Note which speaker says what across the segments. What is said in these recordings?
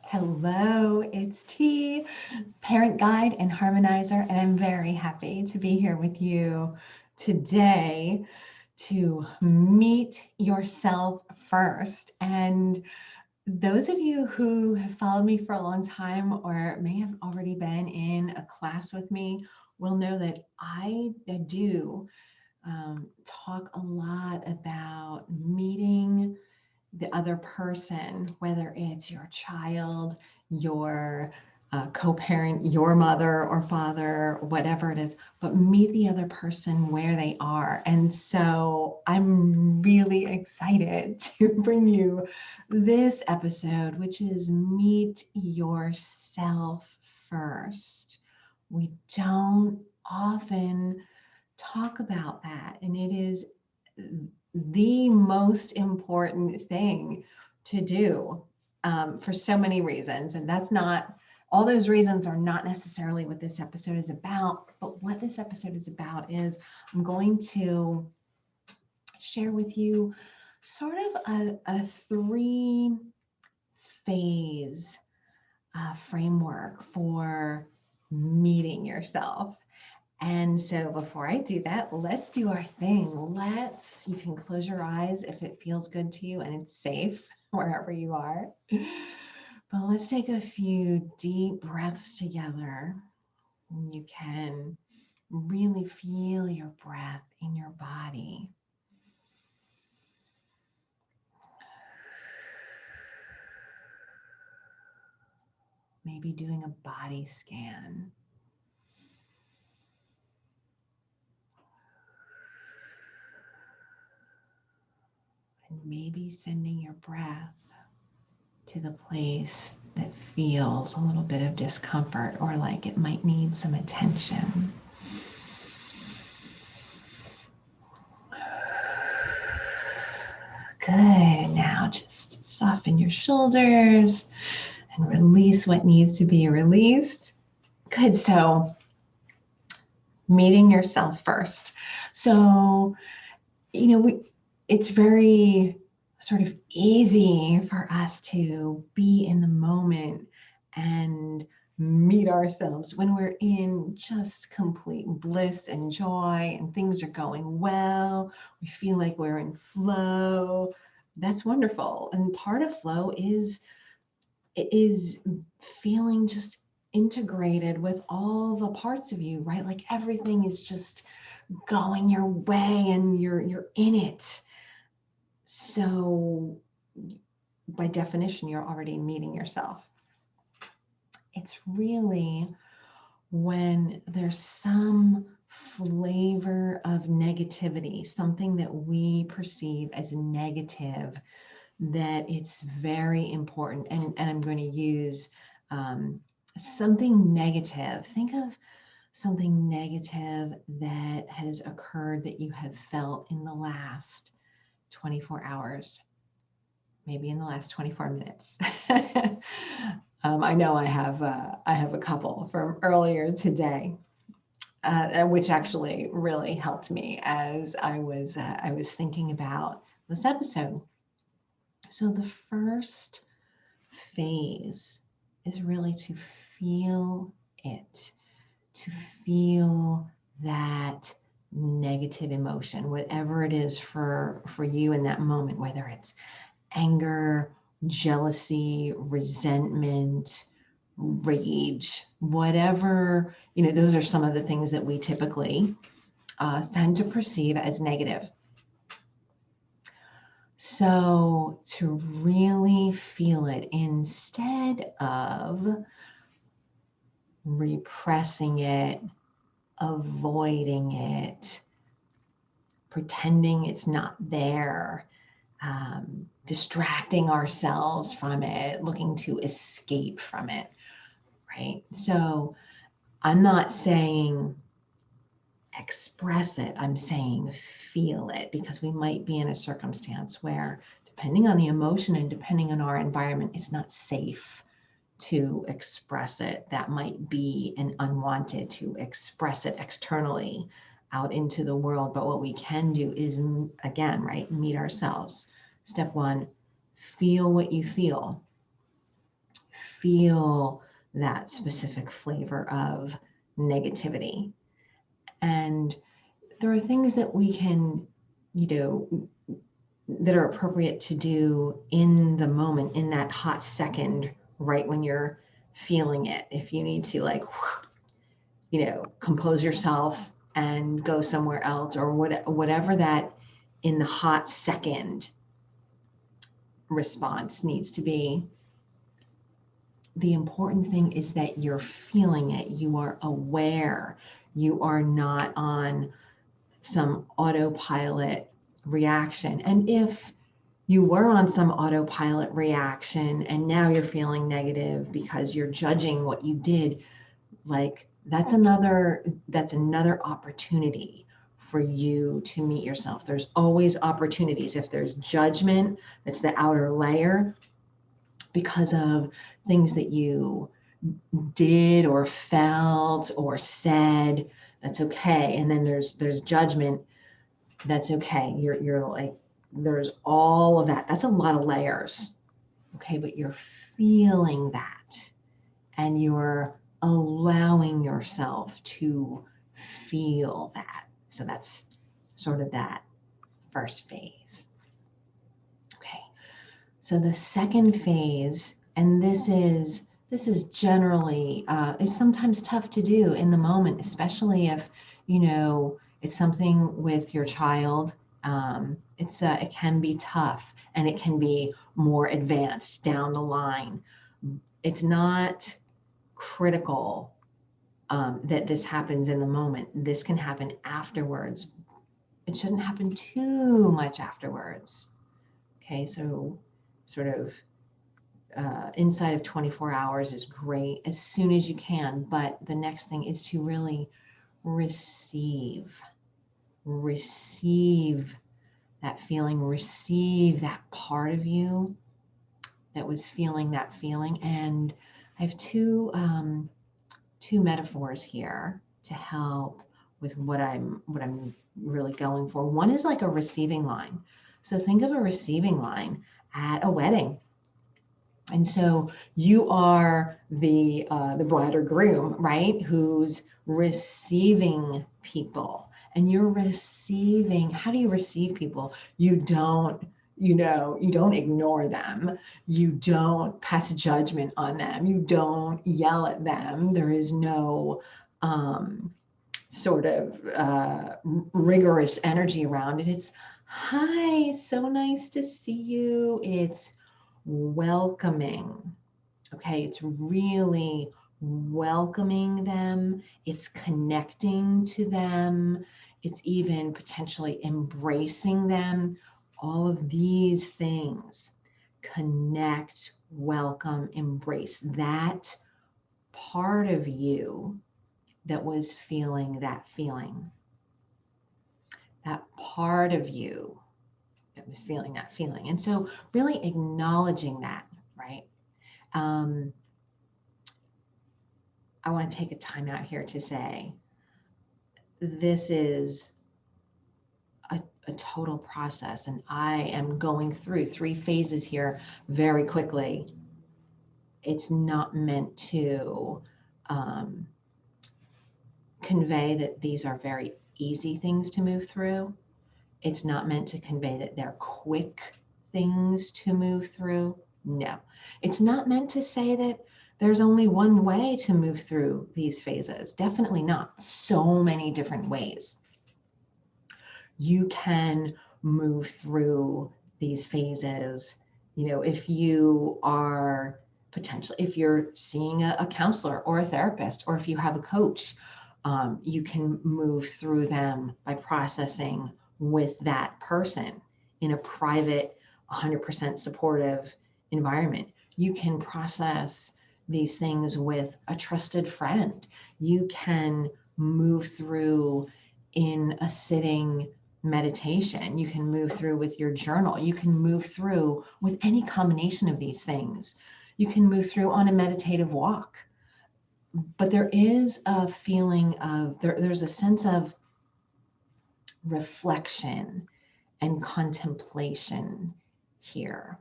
Speaker 1: Hello, it's T, parent guide and harmonizer, and I'm very happy to be here with you today to meet yourself first. And those of you who have followed me for a long time or may have already been in a class with me will know that I do talk a lot about meeting the other person, whether it's your child, your co-parent, your mother or father, whatever it is, but meet the other person where they are. And so I'm really excited to bring you this episode, which is Meet Yourself First. We don't often talk about that, and it is the most important thing to do for so many reasons. And that's not, all those reasons are not necessarily what this episode is about. But what this episode is about is I'm going to share with you sort of a three-phase framework for meeting yourself. And so before I do that, let's do our thing. You can close your eyes if it feels good to you and it's safe wherever you are. But let's take a few deep breaths together. You can really feel your breath in your body. Maybe doing a body scan. And maybe sending your breath to the place that feels a little bit of discomfort or like it might need some attention. Good. Now just soften your shoulders and release what needs to be released. Good. So meeting yourself first. So, it's very sort of easy for us to be in the moment and meet ourselves when we're in just complete bliss and joy and things are going well. We feel like we're in flow. That's wonderful. And part of flow is feeling just integrated with all the parts of you, right? Like everything is just going your way and you're in it. So by definition, you're already meeting yourself. It's really when there's some flavor of negativity, something that we perceive as negative, that it's very important. And I'm going to use something negative. Think of something negative that has occurred that you have felt in the last 24 hours, maybe in the last 24 minutes. I know I have a couple from earlier today, which actually really helped me as I was thinking about this episode. So the first phase is really to feel it, to feel that negative emotion, whatever it is for you in that moment, whether it's anger, jealousy, resentment, rage, whatever, those are some of the things that we typically tend to perceive as negative. So to really feel it instead of repressing it, avoiding it, pretending it's not there, distracting ourselves from it, looking to escape from it, right? So I'm not saying express it, I'm saying feel it, because we might be in a circumstance where, depending on the emotion and depending on our environment, it's not safe to express it. That might be an unwanted to express it externally out into the world. But what we can do is, again, right, meet ourselves. Step one, feel what you feel. feel that specific flavor of negativity. And there are things that we can, that are appropriate to do in the moment, in that hot second, right when you're feeling it. If you need to, like, compose yourself and go somewhere else, or whatever that in the hot second response needs to be. The important thing is that you're feeling it. You are aware. You are not on some autopilot reaction. And if you were on some autopilot reaction and now you're feeling negative because you're judging what you did, like that's another opportunity for you to meet yourself. There's always opportunities. If there's judgment, that's the outer layer because of things that you did or felt or said, that's okay. And then there's judgment, that's okay. You're like, there's all of that. That's a lot of layers. Okay, but you're feeling that and you're allowing yourself to feel that. So that's sort of that first phase. Okay, so the second phase, and this is generally, it's sometimes tough to do in the moment, especially if, it's something with your child. It can be tough and it can be more advanced down the line. It's not critical that this happens in the moment. This can happen afterwards. It shouldn't happen too much afterwards. Okay, so sort of inside of 24 hours is great, as soon as you can. But the next thing is to really receive that feeling, receive that part of you that was feeling that feeling. And I have two metaphors here to help with what I'm really going for. One is like a receiving line. So think of a receiving line at a wedding. And so you are the bride or groom, right? Who's receiving people. And you're receiving, how do you receive people? You don't ignore them. You don't pass judgment on them. You don't yell at them. There is no sort of rigorous energy around it. It's, hi, so nice to see you. It's welcoming. Okay, it's really welcoming them. It's connecting to them. It's even potentially embracing them. All of these things: connect, welcome, embrace. That part of you that was feeling that feeling. That part of you that was feeling that feeling. And so really acknowledging that, right? I want to take a time out here to say, this is a total process, and I am going through 3 phases here very quickly. It's not meant to convey that these are very easy things to move through. It's not meant to convey that they're quick things to move through. No, it's not meant to say that there's only one way to move through these phases. Definitely not. So many different ways. You can move through these phases. If you are if you're seeing a counselor or a therapist, or if you have a coach, you can move through them by processing with that person in a private, 100% supportive environment. You can process these things with a trusted friend. You can move through in a sitting meditation. You can move through with your journal. You can move through with any combination of these things. You can move through on a meditative walk. But there is a feeling of, there's a sense of reflection and contemplation here.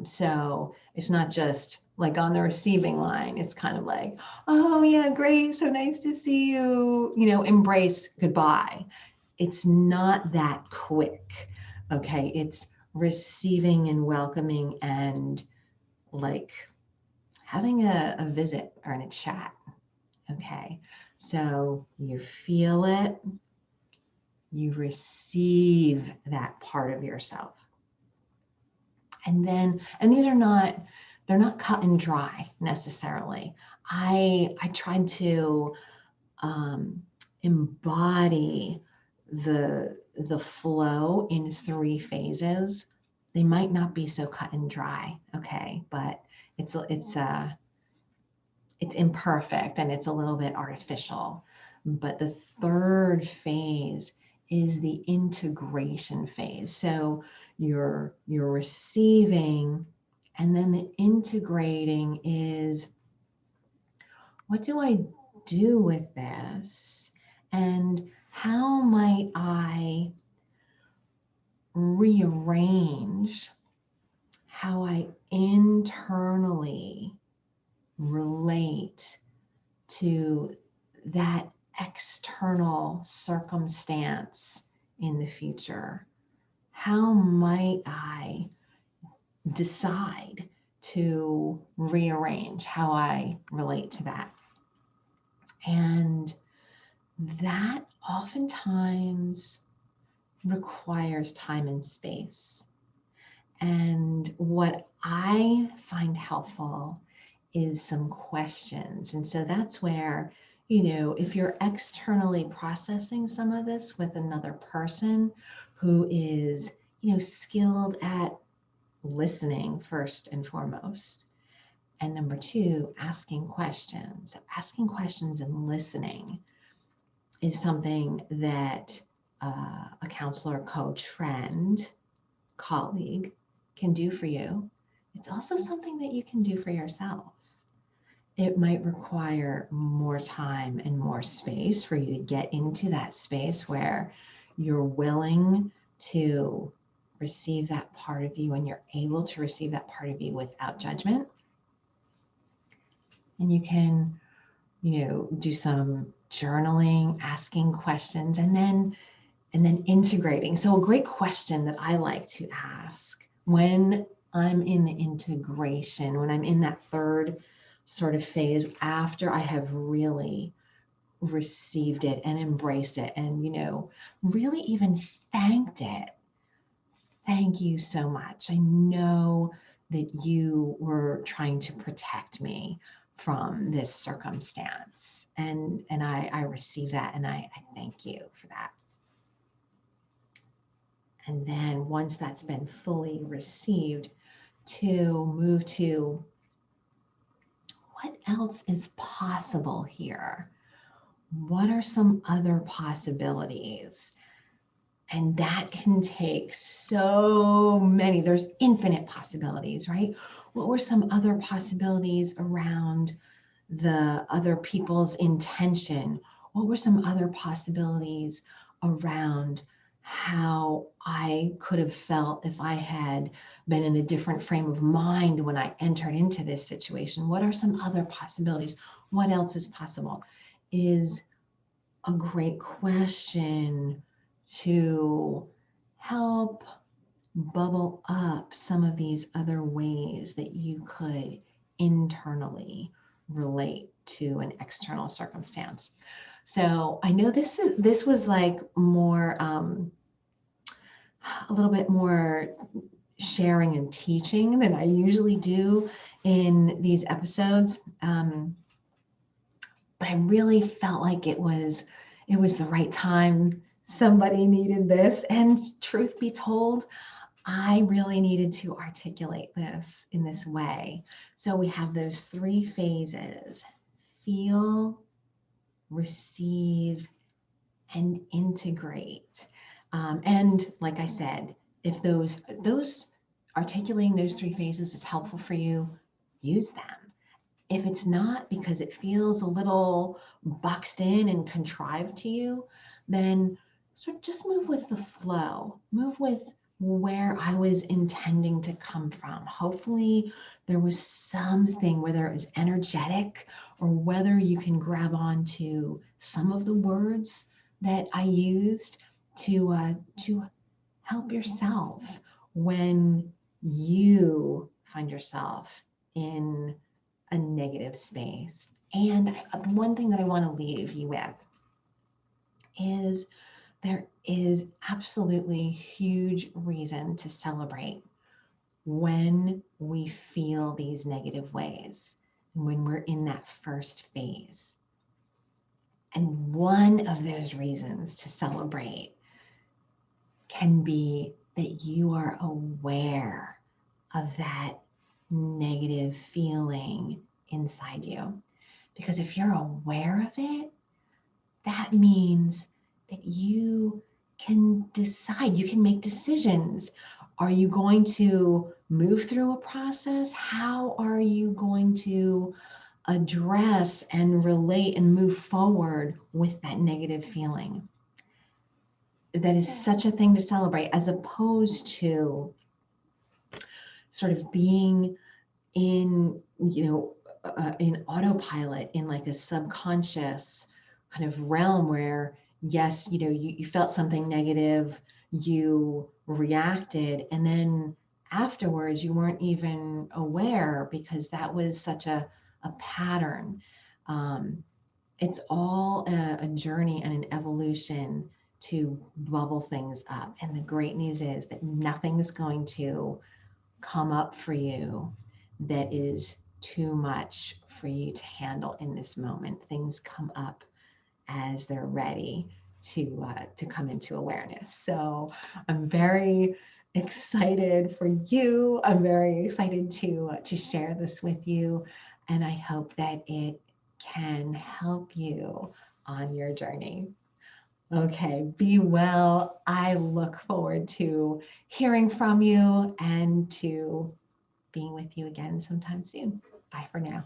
Speaker 1: So it's not just like on the receiving line. It's kind of like, oh yeah, great, so nice to see you, embrace, goodbye. It's not that quick. Okay, it's receiving and welcoming and like having a visit or in a chat. Okay, so you feel it, you receive that part of yourself. And these are not, they're not cut and dry necessarily. I tried to embody the flow in 3 phases. They might not be so cut and dry, okay, but it's imperfect and it's a little bit artificial. But the third phase is the integration phase. So you're receiving, and then the integrating is, what do I do with this? And how might I rearrange how I internally relate to that external circumstance in the future? How might I decide to rearrange how I relate to that? And that oftentimes requires time and space. And what I find helpful is some questions. And so that's where, if you're externally processing some of this with another person who is, skilled at listening first and foremost. And number 2, asking questions. So asking questions and listening is something that a counselor, coach, friend, colleague can do for you. It's also something that you can do for yourself. It might require more time and more space for you to get into that space where you're willing to receive that part of you and you're able to receive that part of you without judgment. And you can, do some journaling, asking questions, and then integrating. So a great question that I like to ask when I'm in the integration, when I'm in that third sort of phase after I have really received it and embraced it and, really even thanked it. Thank you so much. I know that you were trying to protect me from this circumstance. And I receive that and I thank you for that. And then once that's been fully received, to move to what else is possible here? What are some other possibilities? And that can take so many, there's infinite possibilities, right? What were some other possibilities around the other people's intention? What were some other possibilities around how I could have felt if I had been in a different frame of mind when I entered into this situation? What are some other possibilities? What else is possible? Is a great question to help bubble up some of these other ways that you could internally relate to an external circumstance. So I know this was like more a little bit more sharing and teaching than I usually do in these episodes. But I really felt like it was the right time. Somebody needed this. And truth be told, I really needed to articulate this in this way. So we have those 3 phases: feel, receive, and integrate. And like I said, if those articulating those 3 phases is helpful for you, use them. If it's not, because it feels a little boxed in and contrived to you, then sort of just move with the flow. Move with where I was intending to come from. Hopefully there was something, whether it was energetic or whether you can grab on to some of the words that I used to help yourself when you find yourself in a negative space. And one thing that I want to leave you with is there is absolutely huge reason to celebrate when we feel these negative ways, when we're in that first phase. And one of those reasons to celebrate can be that you are aware of that negative feeling inside you. Because if you're aware of it, that means that you can decide, you can make decisions. Are you going to move through a process? How are you going to address and relate and move forward with that negative feeling? That is such a thing to celebrate, as opposed to sort of being in, in autopilot, in like a subconscious kind of realm where, yes, you felt something negative, you reacted, and then afterwards you weren't even aware because that was such a pattern. It's all a journey and an evolution to bubble things up. And the great news is that nothing's going to come up for you that is too much for you to handle in this moment. Things come up as they're ready to come into awareness. So I'm very excited for you. I'm very excited to share this with you, and I hope that it can help you on your journey. Okay, be well. I look forward to hearing from you and to being with you again sometime soon. Bye for now.